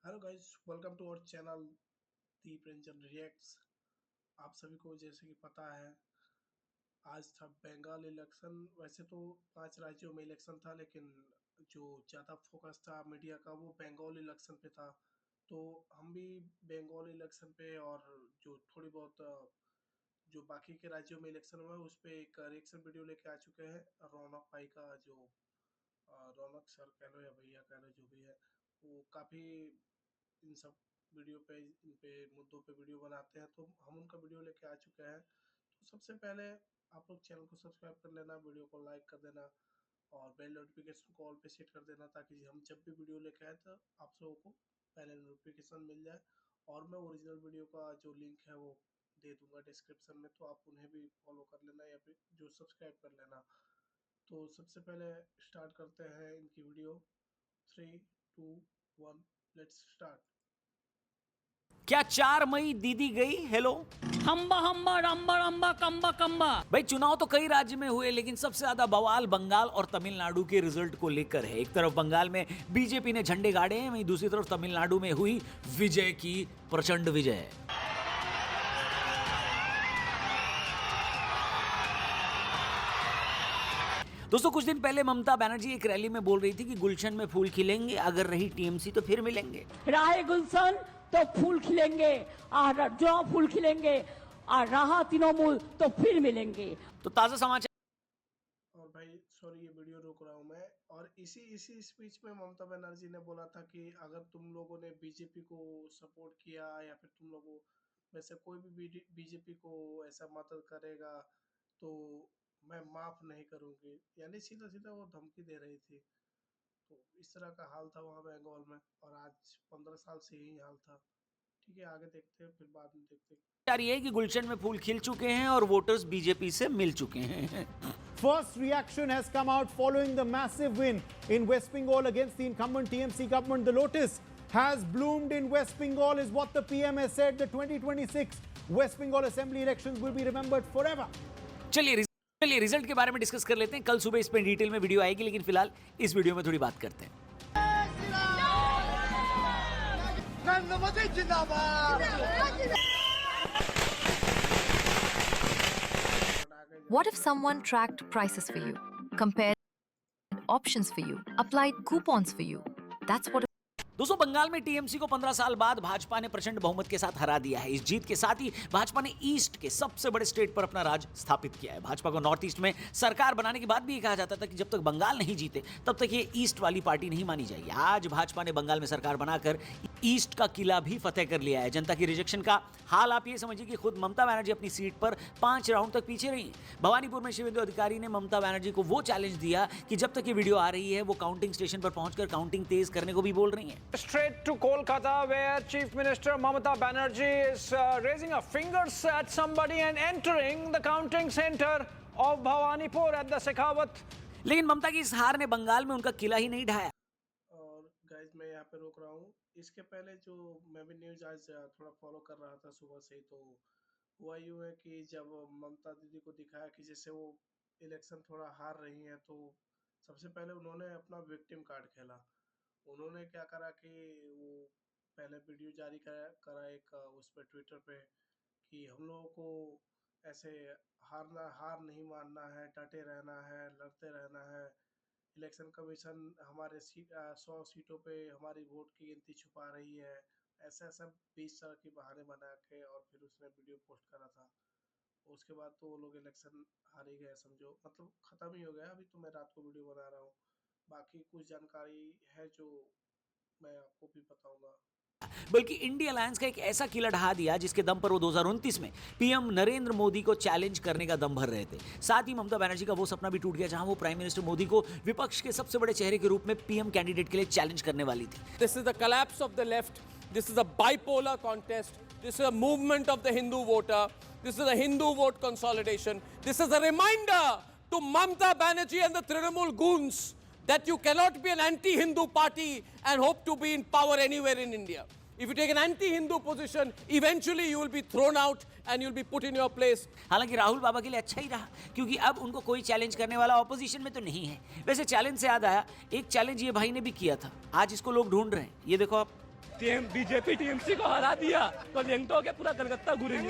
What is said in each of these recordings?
Hello guys, welcome to our channel Deep Ranjan reacts. आप सभी को जैसे कि पता है, आज था बंगाल इलेक्शन। वैसे तो 5 राज्यों में इलेक्शन था, लेकिन जो ज़्यादा फोकस था मीडिया का वो बंगाल इलेक्शन पे था। तो हम भी बंगाल इलेक्शन पे और जो थोड़ी बहुत जो बाकी के राज्यों में इलेक्शन हुआ है उस पे एक रिएक्शन वीडियो लेके आ चुके हैं। रौनक भाई का जो रौनक सर कह लो या भैया कह लो, जो भी है, वो काफ़ी इन सब वीडियो पे इन पे मुद्दों पे वीडियो बनाते हैं, तो हम उनका वीडियो लेके आ चुके हैं। तो सबसे पहले आप लोग चैनल को सब्सक्राइब कर लेना, वीडियो को लाइक कर देना और बेल नोटिफिकेशन को ऑल पे सेट कर देना, ताकि हम जब भी वीडियो लेके आए तो आप लोगों को पहले नोटिफिकेशन मिल जाए। और मैं ओरिजिनल वीडियो का जो लिंक है वो दे दूंगा डिस्क्रिप्शन में, तो आप उन्हें भी फॉलो कर लेना या फिर जो सब्सक्राइब कर लेना। तो सबसे पहले स्टार्ट करते हैं इनकी वीडियो। 3, 2, 1, let's start. क्या 4 मई दीदी गई हेलो हम्बा हम्बा रंबा रंबा कंबा कंबा। भाई चुनाव तो कई राज्य में हुए, लेकिन सबसे ज्यादा बवाल बंगाल और तमिलनाडु के रिजल्ट को लेकर है। एक तरफ बंगाल में बीजेपी ने झंडे गाड़े हैं, वहीं दूसरी तरफ तमिलनाडु में हुई विजय की प्रचंड विजय। दोस्तों, कुछ दिन पहले ममता बनर्जी एक रैली में बोल रही थी कि गुलशन में फूल खिलेंगे, अगर रही टीएमसी तो फिर मिलेंगे। राहे गुलशन तो फूल खिलेंगे और जो फूल खिलेंगे और रहा तृणमूल तो फिर मिलेंगे। तो ताजा समाचार। और भाई सॉरी, ये वीडियो रोक रहा हूँ मैं। और इसी इसी स्पीच में ममता बनर्जी ने बोला था कि अगर तुम लोगों ने बीजेपी को सपोर्ट किया या फिर तुम लोगों में से कोई भी बीजेपी को ऐसा मदद करेगा तो मैं माफ नहीं करूंगी। यानी सीधा सीधा वो धमकी दे रही थी। तो इस तरह का हाल था वहाँ बंगाल में, और आज 15 साल से यही हाल था। ठीक है, आगे देखते हैं, फिर बाद में देखते हैं। ये है कि गुलशन में फूल खिल चुके हैं और वोटर्स बीजेपी से मिल चुके हैं। First reaction has come out following the massive win in West Bengal against the incumbent TMC government. The lotus has bloomed in West Bengal, is what the PM has said. The 2026 West Bengal Assembly elections will be remembered forever. चलिए result के बारे में discuss कर लेते हैं। कल सुबह इस पे डिटेल में वीडियो आएगी, लेकिन फिलहाल इस वीडियो में थोड़ी बात करते हैं। What if someone tracked prices for you, compared options for you, applied coupons for you? That's what. दोस्तों, बंगाल में टीएमसी को 15 साल बाद भाजपा ने प्रचंड बहुमत के साथ हरा दिया है। इस जीत के साथ ही भाजपा ने ईस्ट के सबसे बड़े स्टेट पर अपना राज स्थापित किया है। भाजपा को नॉर्थ ईस्ट में सरकार बनाने के बाद भी कहा जाता था कि जब तक बंगाल नहीं जीते तब तक ये ईस्ट वाली पार्टी नहीं मानी जाएगी। आज भाजपा ने बंगाल में सरकार बनाकर ईस्ट का किला भी फतेह कर लिया है। जनता की रिजेक्शन का हाल आप ये समझिए कि खुद ममता बनर्जी अपनी सीट पर 5 राउंड तक पीछे रही। भवानीपुर में शिवेंदु अधिकारी ने ममता बनर्जी को वो चैलेंज दिया कि जब तक ये वीडियो आ रही है वो काउंटिंग स्टेशन पर पहुंचकर काउंटिंग तेज करने को भी बोल रही है। Straight to Kolkata, where Chief Minister Mamata Banerjee is raising her fingers at somebody and entering the counting center of Bhawanipur at the Shekhawat. लेकिन ममता की इस हार ने बंगाल में उनका किला ही नहीं ढाया। और गाइज मैं यहाँ पे रोक रहा हूँ। इसके पहले जो मैं भी न्यूज आज थोड़ा फॉलो कर रहा था सुबह से ही, तो हुआ यूँ है कि जब ममता दीदी को दिखाया कि जैसे वो इलेक्शन थोड़ा हार रही हैं, तो सबसे पहले उन्होंने अपना विक्टिम कार्ड खेला। उन्होंने क्या करा कि वो पहले वीडियो जारी करा एक उस पर ट्विटर पे कि हम लोगों को ऐसे हार नहीं मानना है, डटे रहना है, लड़ते रहना है। इलेक्शन कमीशन हमारे 100 सीटों पे हमारी वोट की गिनती छुपा रही है। ऐसा ऐसा 20 तरह की बहाने बना के और फिर उसने वीडियो पोस्ट करा था। उसके बाद तो वो लोग इलेक्शन हार ही गए, समझो, मतलब खत्म ही हो गया। अभी तो मैं रात को वीडियो बना रहा हूँ, बाकी कुछ जानकारी है जो मैं आपको भी बताऊंगा। बल्कि इंडिया अलायंस का एक ऐसा किला ढहा दिया जिसके दम पर वो 2029 में पीएम नरेंद्र मोदी को चैलेंज करने का दम भर रहे थे। साथ ही ममता बनर्जी का वो सपना भी टूट गया जहां वो प्राइम मिनिस्टर मोदी को विपक्ष के सबसे बड़े चेहरे के रूप में पीएम कैंडिडेट के लिए चैलेंज करने वाली थी। This is the collapse of the left. This is a bipolar contest. This is a movement of the Hindu voter. This is a Hindu vote consolidation. This is a reminder to Mamata Banerjee and the Trinamool goons that you cannot be an anti-Hindu party and hope to be in power anywhere in India. If you take an anti-Hindu position, eventually you will be thrown out and you will be put in your place. हालांकि राहुल बाबा के लिए अच्छा ही रहा, क्योंकि अब उनको कोई challenge करने वाला ऑपोजिशन में तो नहीं है। वैसे चैलेंज से याद आया, एक चैलेंज ये भाई ने भी किया था, आज इसको लोग ढूंढ रहे हैं। ये देखो आप। बीजेपी टीएमसी को हरा दिया तो लेंगटो के पूरा कलकत्ता घूरेंगे,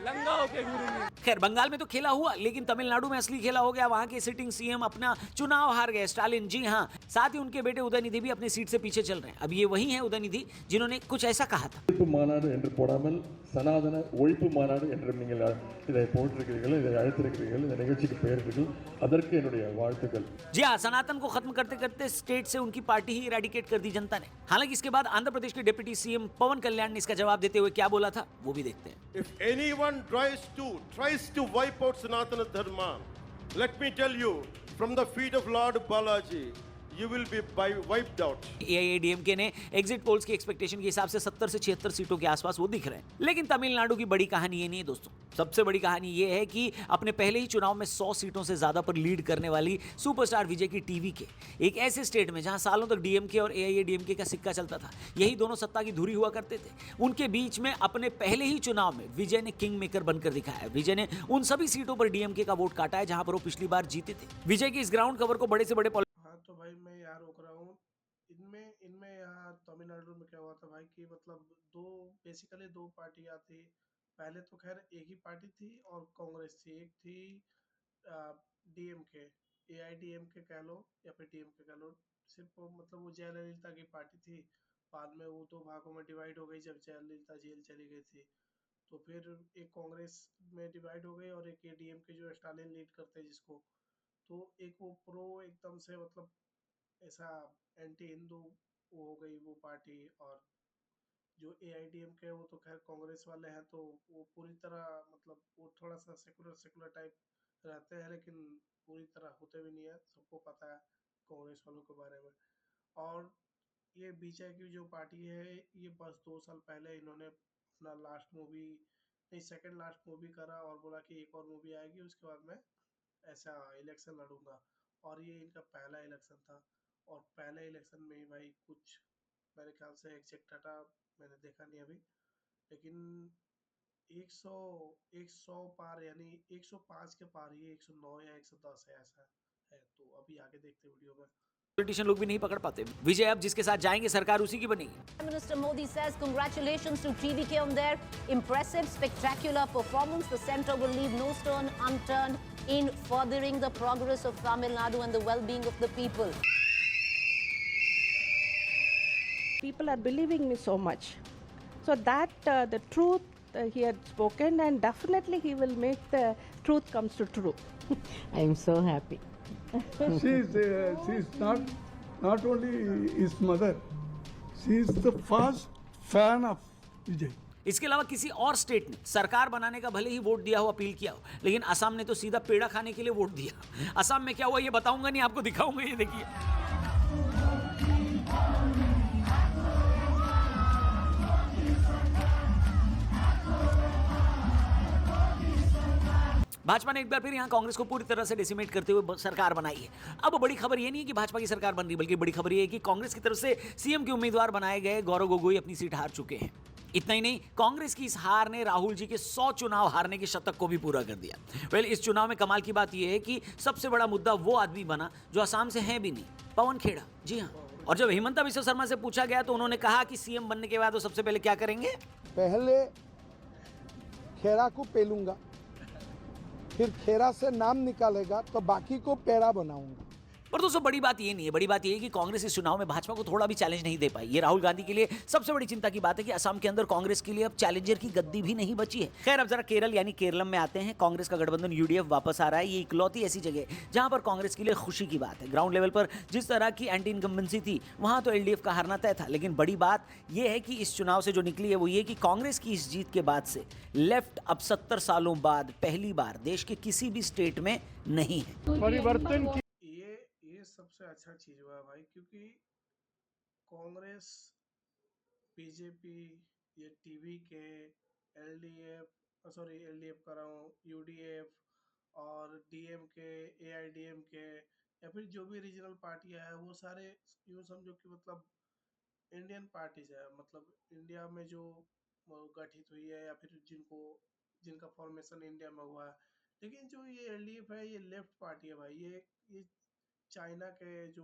लंगा होके घूरेंगे। खैर बंगाल में तो खेला हुआ, लेकिन तमिलनाडु में असली खेला हो गया। वहां के सिटिंग सीएम अपना चुनाव हार गए, स्टालिन। जी हां, साथ ही उनके बेटे उदयनिधि भी अपनी सीट से पीछे चल रहे हैं। अब ये वही है उदयनिधि जिन्होंने कुछ ऐसा कहा था। மாநாடு என்று போடாமல் சனாதன ஒழிப்பு மாநாடு என்று நீங்கள் இதை போட்டிருக்கிறீர்கள், இதை அழைத்திருக்கிறீர்கள், இந்த நிகழ்ச்சிக்கு பெயரிட்டீர்கள், அதற்கு என்னுடைய வாழ்த்துக்கள்। जी हाँ, सनातन को खत्म करते करते स्टेट से उनकी पार्टी ही इरेडिकेट कर दी जनता ने। हालांकि इसके बाद आंध्र प्रदेश के डिप्टी सीएम पवन कल्याण ने इसका जवाब देते हुए क्या बोला था वो भी देखते हैं। If anyone tries to wipe out Sanatana Dharma, let me tell you, from the feet of Lord Balaji, you will be wiped out. AIADMK ने एग्जिट पोल्स की एक्सपेक्टेशन के हिसाब से 70 से 76 सीटों के आसपास वो दिख रहे हैं। लेकिन तमिलनाडु की बड़ी कहानी ये नहीं है दोस्तों। सबसे बड़ी कहानी ये है कि अपने पहले ही चुनाव में 100 सीटों से ज्यादा पर लीड करने वाली सुपरस्टार विजय की टीवी के एक ऐसे स्टेट में जहां सालों तक डीएमके और एआईएडीएमके का सिक्का चलता था, यही दोनों सत्ता की धुरी हुआ करते थे, उनके बीच में अपने पहले ही चुनाव में विजय ने किंग मेकर बनकर दिखाया। विजय ने उन सभी सीटों पर डीएमके का वोट काटा है जहां पर वो पिछली बार जीते थे। विजय की इस ग्राउंड कवर को बड़े से बड़े हाँ तो भाई मैं यहाँ रोक रहा हूँ। इनमें इनमें यहाँ तमिलनाडु में क्या हुआ था भाई कि मतलब बेसिकली दो पार्टियाँ थी। पहले तो खैर एक ही पार्टी थी और कांग्रेस थी। एक थी डीएमके, एआईडीएमके कह लो या फिर डीएमके कह लो। सिर्फ मतलब वो जयललिता की पार्टी थी। बाद में वो दो भागों में डिवाइड हो गई जब जयललिता जेल चली गई थी। तो फिर एक कांग्रेस में डिवाइड हो गई और एक डीएमके जो स्टालिन लीड करते हैं जिसको, तो एक वो प्रो एकदम से मतलब ऐसा एंटी हिंदू वो हो गई वो पार्टी। और जो एआईडीएमके है वो तो खैर कांग्रेस वाले हैं, तो वो पूरी तरह मतलब वो थोड़ा सा सेकुलर टाइप रहते हैं, लेकिन पूरी तरह होते भी नहीं है। सबको पता है कांग्रेस वालों के बारे में। और ये बीजेपी की जो पार्टी है, ये बस 2 साल पहले इन्होंने अपना लास्ट मूवी नहीं सेकंड लास्ट मूवी करा और बोला कि एक और मूवी आएगी उसके बाद मैं ऐसा इलेक्शन लड़ूंगा। और ये इनका पहला इलेक्शन था और पहले इलेक्शन में ही भाई कुछ मेरे ख्याल से एग्जैक्ट डाटा मैंने देखा नहीं अभी, लेकिन 100 पार यानी 105 के पार ही 109 या 110 है ऐसा है। तो अभी आगे देखते वीडियो में। पॉलिटिशियन लोग भी नहीं पकड़ पाते। विजय अब जिसके साथ जाएंगे सरकार उसी की बनेगी। Prime Minister Modi says congratulations to TVK on their impressive, spectacular performance. The centre will leave no stone unturned in furthering the progress of Tamil Nadu and the well-being of the people. People are believing me so much. So that the truth he had spoken, and definitely he will make the truth comes to true. I am so happy. She's not only his mother, she is the first fan of Vijay. इसके अलावा किसी और state ने सरकार बनाने का भले ही vote दिया हो, अपील किया हो, लेकिन असम ने तो सीधा पेड़ा खाने के लिए वोट दिया। असम में क्या हुआ ये बताऊंगा नहीं, आपको दिखाऊंगा, ये देखिए। भाजपा ने एक बार फिर यहां कांग्रेस को पूरी तरह से डेसिमेट करते हुए सरकार बनाई है। अब बड़ी खबर ये नहीं है कि भाजपा की सरकार बन रही, बल्कि बड़ी खबर ये है कि कांग्रेस की तरफ से सीएम के उम्मीदवार बनाए गए गौरव गोगोई अपनी सीट हार चुके हैं। इतना ही नहीं, कांग्रेस की इस हार ने राहुल जी के 100 चुनाव हारने के शतक को भी पूरा कर दिया। वेल, इस चुनाव में कमाल की बात यह है कि सबसे बड़ा मुद्दा वो आदमी बना जो असम से है भी नहीं, पवन खेड़ा। जी हाँ, और जब हिमंता बिस्वा शर्मा से पूछा गया तो उन्होंने कहा कि सीएम बनने के बाद वो सबसे पहले क्या करेंगे? पहले खेरा को पेलूंगा, फिर खेरा से नाम निकालेगा तो बाकी को पेड़ा बनाऊंगा। पर दोस्तों बड़ी बात ये नहीं है, बड़ी बात ये है कि कांग्रेस इस चुनाव में भाजपा को थोड़ा भी चैलेंज नहीं दे पाई। ये राहुल गांधी के लिए सबसे बड़ी चिंता की बात है कि असम के अंदर कांग्रेस के लिए अब चैलेंजर की गद्दी भी नहीं बची है। खैर, अब जरा केरल यानी केरलम में आते हैं। कांग्रेस का गठबंधन यूडीएफ वापस आ रहा है। ये इकलौती ऐसी जगह है जहां पर कांग्रेस के लिए खुशी की बात है। ग्राउंड लेवल पर जिस तरह की एंटी इनकम्बेंसी थी, वहां तो एलडीएफ का हारना तय था। लेकिन बड़ी बात यह है कि इस चुनाव से जो निकली है वो ये कि कांग्रेस की इस जीत के बाद से लेफ्ट अब 70 सालों बाद पहली बार देश के किसी भी स्टेट में नहीं है। परिवर्तन की ये सबसे अच्छा चीज हुआ भाई, क्योंकि कांग्रेस, बीजेपी, ये टीवी के, एलडीएफ कर रहा हूँ, यूडीएफ और डीएमके, एआईडीएमके या फिर जो भी रीजनल पार्टियां हैं, वो सारे यूँ समझो कि मतलब इंडियन पार्टीज है। मतलब इंडिया में जो गठित हुई है या फिर जिनका फॉर्मेशन इंडिया में हुआ है। लेकिन जो ये एलडीएफ है, ये लेफ्ट पार्टी है भाई। ये चाइना के जो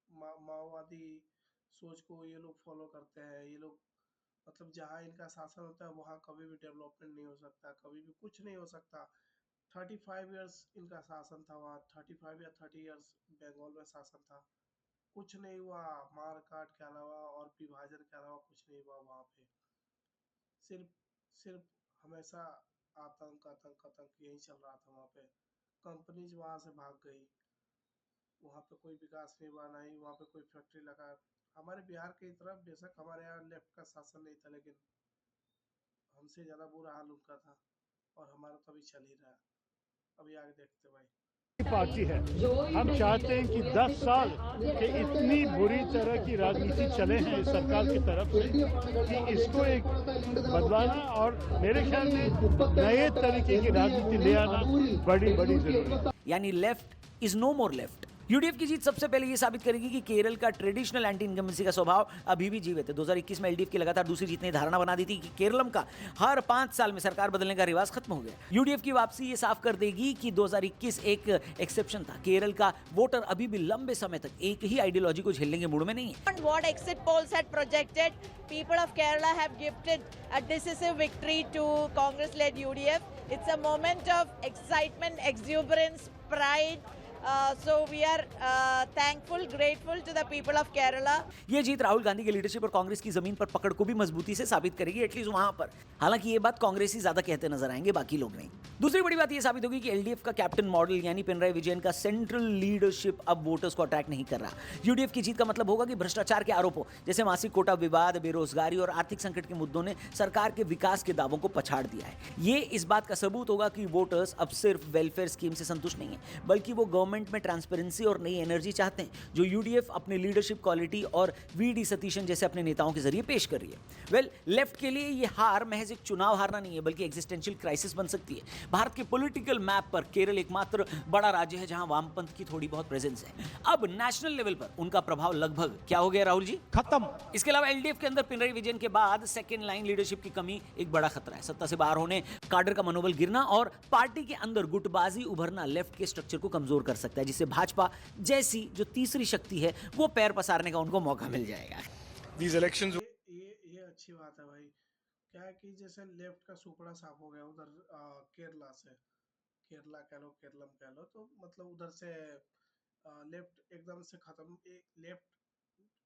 माओवादी सोच को ये लोग फॉलो करते हैं। ये लोग मतलब जहाँ इनका शासन होता है वहाँ कभी भी डेवलपमेंट नहीं हो सकता, कभी भी कुछ नहीं हो सकता। 35 ईयर्स इनका शासन था वहाँ, 35 या 30 ईयर्स बंगाल में शासन था, कुछ नहीं हुआ। मार काट के अलावा और विभाजन के अलावा कुछ नहीं हुआ वहाँ पे। सिर्फ सिर्फ हमेशा आतंक आतंक आतंक यही चल रहा था वहाँ पे। कंपनीज वहाँ से भाग गई, वहाँ पे कोई विकास नहीं हुआ, ना ही वहाँ पे कोई फैक्ट्री लगा। हमारे बिहार की तरफ बेशक हमारे यहाँ लेफ्ट का शासन नहीं था, लेकिन हमसे ज़्यादा बुरा हाल उनका था, और हमारा तो अभी चल ही रहा है। अभी आगे देखते भाई। पार्टी है, हम चाहते हैं कि 10 साल के इतनी बुरी तरह की राजनीति चले हैं इस सरकार की तरफ से कि इसको एक बदलाना और मेरे ख्याल में नए तरीके की राजनीति ले आना बड़ी जरूरी है। यानी left is no more left. UDF की जीत सबसे पहले ये साबित करेगी कि केरल का ट्रेडिशनल एंटी इनकम्बेंसी का स्वभाव अभी भी जीवित है। 2021 में एलडीएफ की लगातार दूसरी जीत ने धारणा बना दी थी कि केरलम का हर 5 साल में सरकार बदलने का रिवाज खत्म हो गया। यूडीएफ की वापसी ये साफ कर देगी कि 2021 एक एक्सेप्शन था। केरल का वोटर अभी भी लंबे समय तक एक ही आइडियोलॉजी को झेलने के मूड में नहीं है। What exit polls had projected, people of Kerala have gifted a decisive victory to Congress-led UDF. It's a moment of excitement, exuberance, pride. So we are thankful, grateful to the people of Kerala. ये जीत राहुल गांधी के leadership और कांग्रेस की जमीन पर पकड़ को भी मजबूती से साबित करेगी, एटलीस्ट वहां पर। हालांकि ये बात कांग्रेसी ज्यादा कहते नजर आएंगे, बाकी लोग नहीं। दूसरी बड़ी बात ये साबित होगी कि एलडीएफ का कैप्टन मॉडल यानी पिनराई विजयन का सेंट्रल लीडरशिप अब वोटर्स को अट्रैक्ट नहीं कर रहा। यूडीएफ की जीत का मतलब होगा कि भ्रष्टाचार के आरोपों जैसे मासिक कोटा विवाद, बेरोजगारी और आर्थिक संकट के मुद्दों ने सरकार के विकास के दावों को पछाड़ दिया है। ये इस बात का सबूत होगा कि वोटर्स अब सिर्फ वेलफेयर स्कीम से संतुष्ट नहीं है, बल्कि वो गवर्नमेंट में ट्रांसपेरेंसी और नई एनर्जी चाहते हैं जो यूडीएफ अपने लीडरशिप क्वालिटी और वीडी सतीशन जैसे अपने नेताओं के जरिए पेश कर रही है। लेफ्ट के लिए ये हार महज एक चुनाव हारना नहीं है, बल्कि एग्जिस्टेंशियल क्राइसिस बन सकती है। भारत के पॉलिटिकल मैप पर केरल एकमात्र बड़ा राज्य है जहां वामपंथ की थोड़ी बहुत प्रेजेंस है। अब नेशनल लेवल पर उनका प्रभाव लगभग क्या हो गया राहुल जी? खत्म। इसके अलावा एलडीएफ के अंदर पिनराई विजयन के बाद सेकेंड लाइन लीडरशिप की कमी एक बड़ा खतरा है। सत्ता से बाहर होने, काडर का मनोबल गिरना और पार्टी के अंदर गुटबाजी उभरना लेफ्ट के स्ट्रक्चर को कमजोर कर सकता है, जिससे भाजपा जैसी जो तीसरी शक्ति है वो पैर पसारने का उनको मौका मिल जाएगा। These elections ये अच्छी बात है भाई। क्या है कि जैसे लेफ्ट का सुपड़ा साफ हो गया उधर केरला से, केरला कह लो, केरलम कह लो, तो मतलब उधर से लेफ्ट एकदम से खत्म। लेफ्ट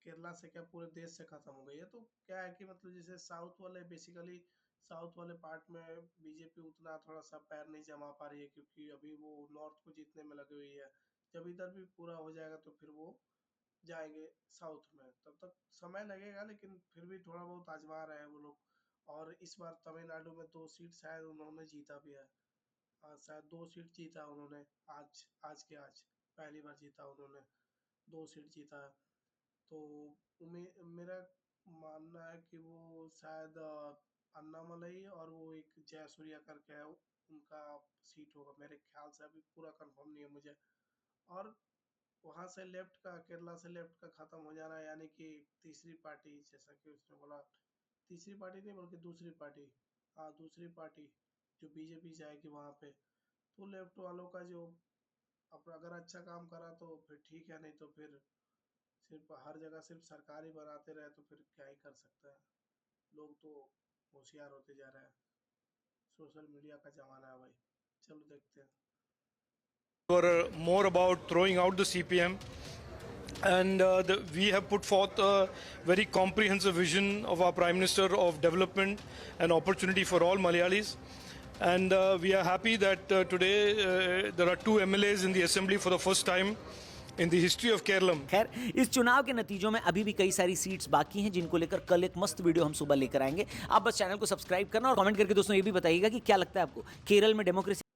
केरला से क्या पूरे देश से खत्म हो गई है। तो क्या है कि मतलब जैसे साउथ वाले, बेसिकली साउथ वाले पार्ट में बीजेपी उतना थोड़ा सा पैर नहीं जमा पा रही है, क्योंकि अभी वो नॉर्थ को जीतने में लगी हुई है। जब इधर भी पूरा हो जाएगा तो फिर वो जाएंगे साउथ में, तब तक समय लगेगा, लेकिन फिर भी थोड़ा बहुत आजमा रहे हैं वो लोग। और इस बार तमिलनाडु में 2 सीट शायद उन्होंने जीता भी है। शायद 2 सीट जीता उन्होंने, आज पहली बार जीता उन्होंने, 2 सीट जीता है। तो मेरा मानना है कि वो शायद अन्नामलई और वो एक जयसूर्या करके है, उनका सीट होगा मेरे ख्याल से। अभी पूरा कंफर्म नहीं है मुझे। और वहां से लेफ्ट का, केरला से लेफ्ट का खत्म हो जाना, यानी कि तीसरी पार्टी, जैसा कि उसने बोला, तीसरी पार्टी नहीं बल्कि दूसरी पार्टी, हाँ दूसरी पार्टी जो बीजेपी जाएगी वहां पे, तो लेफ्ट वालों का जो अगर अच्छा काम करा तो फिर ठीक है, नहीं तो फिर सिर्फ हर जगह सिर्फ सरकार ही बनाते रहे तो फिर क्या ही कर सकता है। लोग तो होशियार होते जा रहे हैं। सोशल मीडिया का जमाना है भाई। चलो देखते हैं। Were more about throwing out the CPM, and we have put forth a very comprehensive vision of our Prime Minister of development and opportunity for all Malayalis. And we are happy that today there are 2 MLAs in the Assembly for the first time in the history of Kerala. खैर, इस चुनाव के नतीजों में अभी भी कई सारी सीट्स बाकी हैं जिनको लेकर कल एक मस्त वीडियो हम सुबह लेकर आएंगे। आप बस चैनल को सब्सक्राइब करना और कमेंट करके दोस्तों ये भी बताइएगा कि क्या लगता है आपको केरल में डेमोक्रेसी।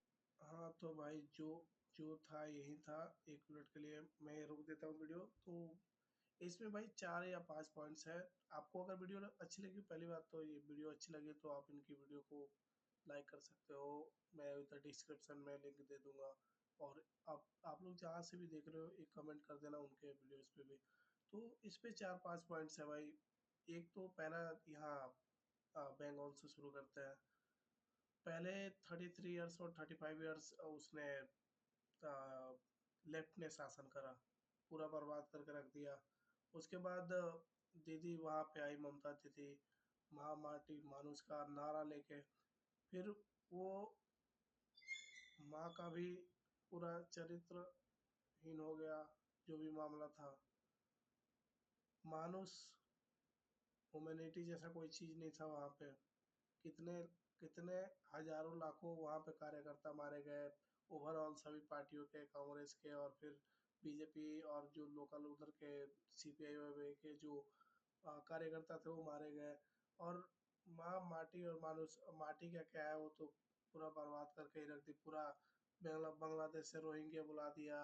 हाँ तो भाई जो था यही था। 1 मिनट के लिए मैं रोक देता हूँ वीडियो। तो इसमें भाई 4 या 5 पॉइंट्स है। आपको अगर वीडियो अच्छी लगी, पहली बात तो ये वीडियो अच्छी लगी तो आप इनकी वीडियो को लाइक कर सकते हो। मैं उधर डिस्क्रिप्शन में लिंक दे दूंगा, और आप लोग जहाँ से भी देख रहे हो एक कमेंट कर देना उनके वीडियोस पे भी। तो इस पे 4-5 पॉइंट्स है भाई। एक तो पहला, यहाँ बंगाल से शुरू करते हैं। पहले 33 इयर्स और 35 इयर्स उसने लेफ्ट ने शासन करा, पूरा बर्बाद करके रख दिया। उसके बाद दीदी वहाँ पे आई, ममता दीदी, माँ माटी मानुष का नारा लेके फिर वो माँ का भी पूरा चरित्रहीन हो गया। जो भी मामला था, मानुष ह्यूमैनिटी जैसा कोई चीज़ नहीं था वहाँ पे। कितने कितने हजारों लाखों वहाँ पे कार्यकर्ता मारे गए, ओवरऑल सभी पार्टियों के, कांग्रेस के और फिर बीजेपी और जो लोकल उधर के सीपीआई वाई के जो कार्यकर्ता थे वो मारे गए। और माँ माटी और मानुष, माटी का क्या है वो तो पूरा बर्बाद करके ही रख दी। पूरा बांग्लादेश से रोहिंग्या बुला दिया,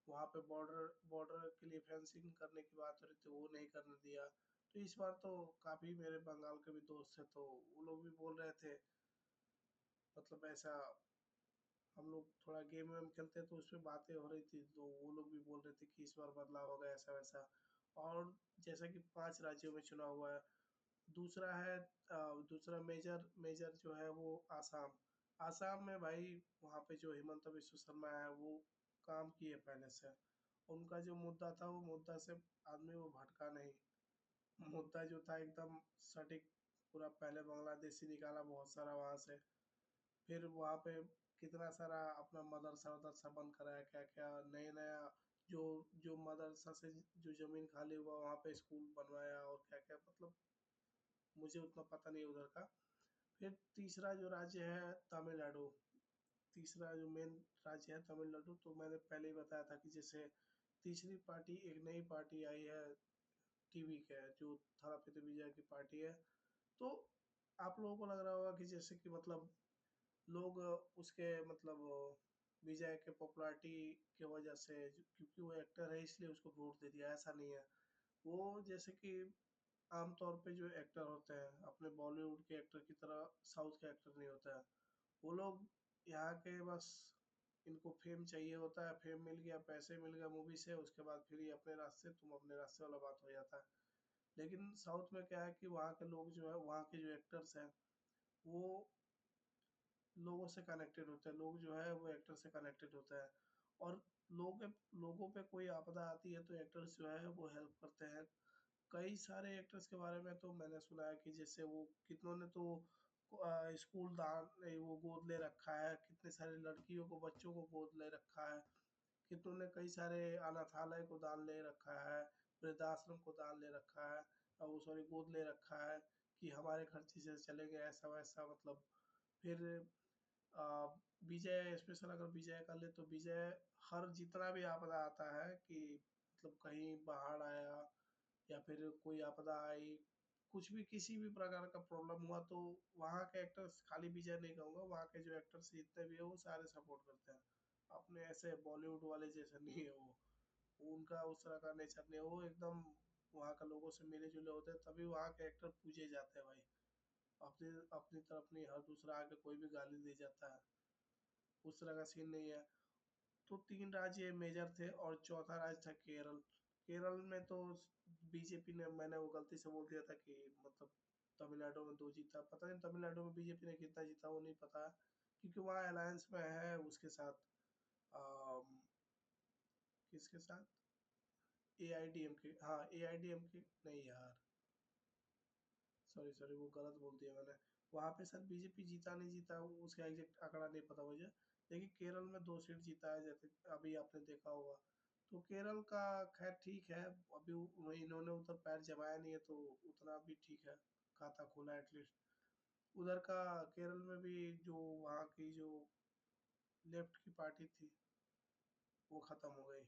वहाँ पे बॉर्डर बॉर्डर के लिए फेंसिंग करने की बात हो रही थी वो नहीं करने दिया। तो इस बार तो काफ़ी मेरे बंगाल के भी दोस्त थे तो वो लोग भी बोल रहे थे, मतलब ऐसा हम लोग थोड़ा गेम वेम खेलते हैं तो उसमें बातें हो रही थी तो वो लोग भी बोल रहे थे कि इस बार बदलाव होगा ऐसा वैसा। और जैसा कि 5 राज्यों में चुनाव हुआ है, दूसरा है दूसरा मेजर मेजर जो है वो आसाम। आसाम में भाई वहाँ पे जो हिमंत बिस्व शर्मा है वो काम किए पहले से। उनका जो मुद्दा था वो मुद्दा से आदमी वो भटका नहीं। मुद्दा जो था एकदम सटीक, पूरा पहले बांग्लादेशी निकाला बहुत सारा वहाँ से, फिर वहाँ पे कितना सारा अपना मदरसा वदरसा बंद कराया, क्या क्या नया नया जो जो मदरसा से जो ज़मीन खाली हुआ वहाँ पे स्कूल बनवाया और क्या क्या, मतलब मुझे उतना पता नहीं उधर का। फिर तीसरा जो राज्य है तमिलनाडु, तीसरा जो मेन राज्य है तमिलनाडु। तो मैंने पहले ही बताया था कि जैसे तीसरी पार्टी एक नई पार्टी आई है टीवी के, जो थलापति विजय की पार्टी है। तो आप लोगों को लग रहा होगा कि जैसे कि मतलब लोग उसके मतलब विजय के पॉपुलैरिटी की वजह से, क्योंकि वो एक्टर है इसलिए उसको वोट दे दिया, ऐसा नहीं है। वो जैसे कि आमतौर पे जो एक्टर होते हैं अपने बॉलीवुड के एक्टर की तरह साउथ के एक्टर नहीं होता है। वो लोग यहाँ के बस इनको फेम चाहिए होता है, फेम मिल गया, पैसे मिल गया मूवी से, उसके बाद फिर ये अपने रास्ते तुम अपने रास्ते वाला बात हो जाता है। लेकिन साउथ में क्या है कि वहाँ के लोग जो है, वहाँ के जो एक्टर्स हैं वो लोगों से कनेक्टेड होते हैं, लोग जो है वो एक्टर से कनेक्टेड होता है। और लोगों पे कोई आपदा आती है तो एक्टर्स जो है वो हेल्प करते हैं। कई सारे एक्टर्स के बारे में तो मैंने सुना है कि जैसे वो कितनों ने तो स्कूल दान वो गोद ले रखा है, कितने सारे लड़कियों को बच्चों को गोद ले रखा है, कितनों ने कई सारे अनाथालय को दान ले रखा है, वृद्धाश्रम को दान ले रखा है, और वो सॉरी गोद ले रखा है कि हमारे खर्चे से चलेंगे ऐसा वैसा। मतलब फिर अ, विजय स्पेशल अगर विजय का ले तो विजय हर जितना भी आपदा आता है कि मतलब कहीं बाढ़ आया या फिर कोई आपदा आई, कुछ भी किसी भी प्रकार का प्रॉब्लम हुआ तो वहाँ के एक्टर्स, खाली विजय नहीं कहूँगा, वहाँ के जो एक्टर्स जितने भी है वो सारे सपोर्ट करते हैं। अपने ऐसे बॉलीवुड वाले जैसे नहीं है वो उनका उस तरह का नेचर नहीं है, वो एकदम वहाँ के लोगों से मिले जुले होते हैं, तभी वहाँ के एक्टर पूजे जाते हैं भाई। अपनी अपनी तरफ नहीं, हर दूसरा आके कोई भी गाली दे जाता है, उस तरह का सीन नहीं है। तो 3 राज्य मेजर थे और चौथा राज्य था केरल। केरल में तो बीजेपी ने, मैंने वो गलती से बोल दिया था कि मतलब तमिलनाडु में 2 जीता, पता नहीं तमिलनाडु में बीजेपी ने कितना जीता वो नहीं पता, क्योंकि वहाँ अलायंस में है उसके साथ अम, किसके साथ, AIDMK, हाँ AIDMK नहीं यार, सॉरी सॉरी वो गलत बोल दिया मैंने। वहाँ पे शायद बीजेपी जीता नहीं जीता उसका एग्जैक्ट आंकड़ा नहीं पता मुझे, लेकिन केरल में 2 सीट जीता है जैसे अभी आपने देखा होगा। तो केरल का खैर ठीक है, अभी इन्होंने उधर पैर जमाया नहीं है तो उतना भी ठीक है, खाता खोला एटलीस्ट। उधर का केरल में भी जो वहाँ की जो लेफ्ट की पार्टी थी वो खत्म हो गई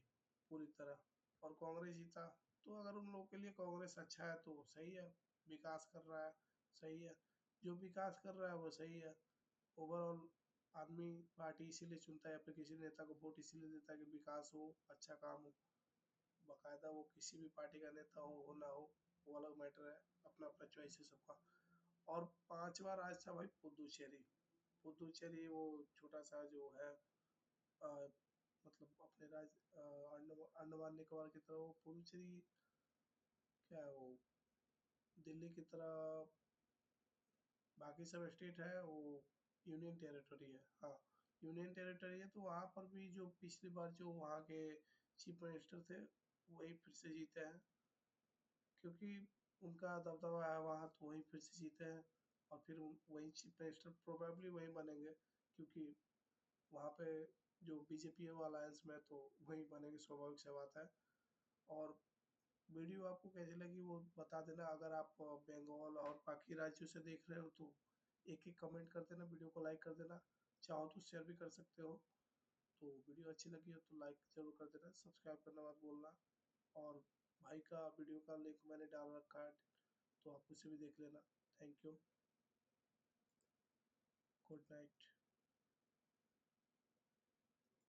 पूरी तरह और कांग्रेस जीता। तो अगर उन लोगों के लिए कांग्रेस अच्छा है तो सही है, विकास कर रहा है, सही है। जो विकास कर रहा है वो सही है। ओवरऑल आदमी पार्टी इसीलिए चुनता है या फिर किसी नेता को वोट इसीलिए देता है कि विकास हो, अच्छा काम हो। बाकायदा वो किसी भी पार्टी का नेता हो ना हो वो अलग मैटर है, अपना अपना चॉइस है सबका। और 5वां राज्य था भाई पुदुचेरी। पुदुचेरी वो छोटा सा जो है अ, मतलब अपने राज्य अंडमान निकोबार की तरह, वो पुदुचेरी क्या है वो दिल्ली की तरह बाकी सब स्टेट है, वो यूनियन टेरिटरी है, हाँ यूनियन टेरिटरी है। तो वहाँ पर भी जो पिछली बार जो वहाँ के चीफ मिनिस्टर थे वही फिर से जीते हैं, क्योंकि उनका दबदबा है वहाँ, तो वहीं फिर से जीते हैं और फिर वहीं चीफ मिनिस्टर प्रोबेबली वहीं बनेंगे, क्योंकि वहाँ पे जो बीजेपी है वो अलायंस में, तो वहीं बनेंगे, स्वाभाविक सी बात है। और वीडियो आपको कैसी लगी वो बता देना। अगर आप बंगाल और बाकी राज्यों से देख रहे हो तो एक एक कमेंट कर देना, वीडियो को लाइक कर देना, चाहो तो शेयर भी कर सकते हो। तो वीडियो अच्छी लगी हो तो लाइक जरूर कर देना, सब्सक्राइब करना मत भूलना। और भाई का वीडियो का लिंक मैंने डाल रखा है, तो आप उसे भी देख लेना। Thank you, good night.